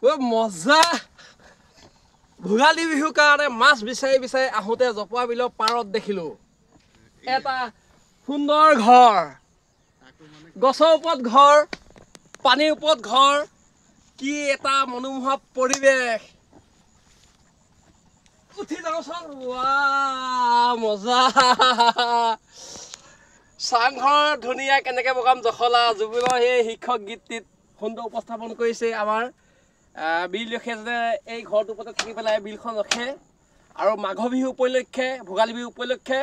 ও মজা ভোগালী বিহুৰ কাৰণে মাছ বিচাৰি বিচাৰি আহোঁতে জপোৱা বিলৰ পাৰত দেখিলো এটা সুন্দৰ ঘৰ গছৰ ওপৰত ঘৰ পানীৰ ওপৰত ঘৰ কি এটা মনোমোহা পৰিৱেশ উঠি যাওঁচোন মজা চাংঘৰ ধুনীয়া কেনেকৈ বগাম জখলা জুবিনৰ সেই শিক্ষক গীতটিত সুন্দৰ উপস্থাপন কৰিছে আমাৰ বিল ৰখে যে এই ঘৰটোৰ ওপৰতে থাকি পেলাই বিলখন ৰখে আৰু মাঘ বিহু উপলক্ষে ভোগালী বিহু উপলক্ষে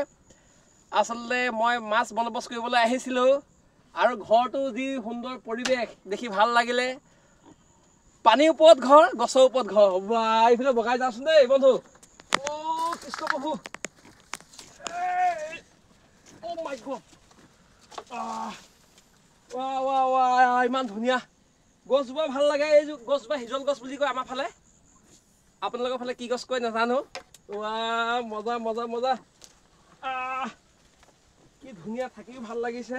আচলতে মই মাছ বন্দবস্ত কৰিবলৈ আহিছিলোঁ আৰু ঘৰটো যি সুন্দৰ পৰিৱেশ দেখি ভাল লাগিলে পানীৰ ওপৰত ঘৰ গছৰ ওপৰত ঘৰ এইফালে বগাই যাওঁচোন দেই বন্ধু কৃষ্ণ প্ৰভু মাই গড ইমান ধুনীয়া গছজোপা ভাল লাগে এই গছজোপা হিজল গছ বুলি কয় আমাৰ ফালে আপোনালোকৰ ফালে কি গছ কয় নাজানো মজা মজা মজা কি ধুনীয়া থাকিও ভাল লাগিছে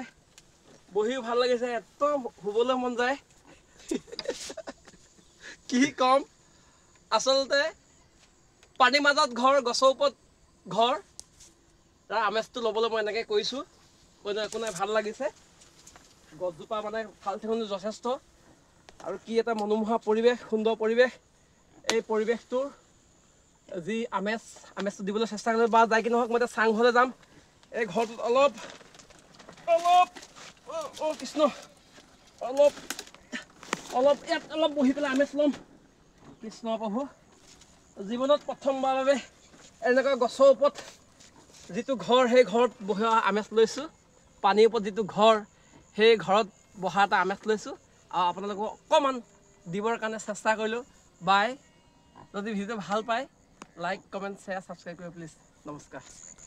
বহিও ভাল লাগিছে একদম শুবলৈ মন যায় কি কম আচলতে পানীৰ মাজত ঘৰ গছৰ ওপৰত ঘৰ তাৰ আমেজটো ল'বলৈ মই এনেকৈ কৈছোঁ একো নাই ভাল লাগিছে গছজোপা মানে ভাল ঠেঙনি যথেষ্ট আৰু কি এটা মনোমোহা পৰিৱেশ সুন্দৰ পৰিৱেশ এই পৰিৱেশটোৰ যি আমেজটো দিবলৈ চেষ্টা কৰিলোঁ বা যাই কি নহওক মই এতিয়া চাংঘৰলৈ যাম এই ঘৰটোত অলপ কৃষ্ণ ইয়াত অলপ বহি পেলাই আমেজ ল'ম কৃষ্ণ প্ৰভু জীৱনত প্ৰথমবাৰৰ বাবে এনেকুৱা গছৰ ওপৰত যিটো ঘৰ সেই ঘৰত বহি আমেজ লৈছোঁ পানীৰ ওপৰত যিটো ঘৰ সেই ঘৰত বহা এটা আমেজ লৈছোঁ আৰু আপোনালোকক অকণমান দিবৰ কাৰণে চেষ্টা কৰিলোঁ বাই যদি ভিডিঅ'টো ভাল পায় লাইক কমেণ্ট শ্বেয়াৰ ছাবস্ক্ৰাইব কৰিব প্লিজ নমস্কাৰ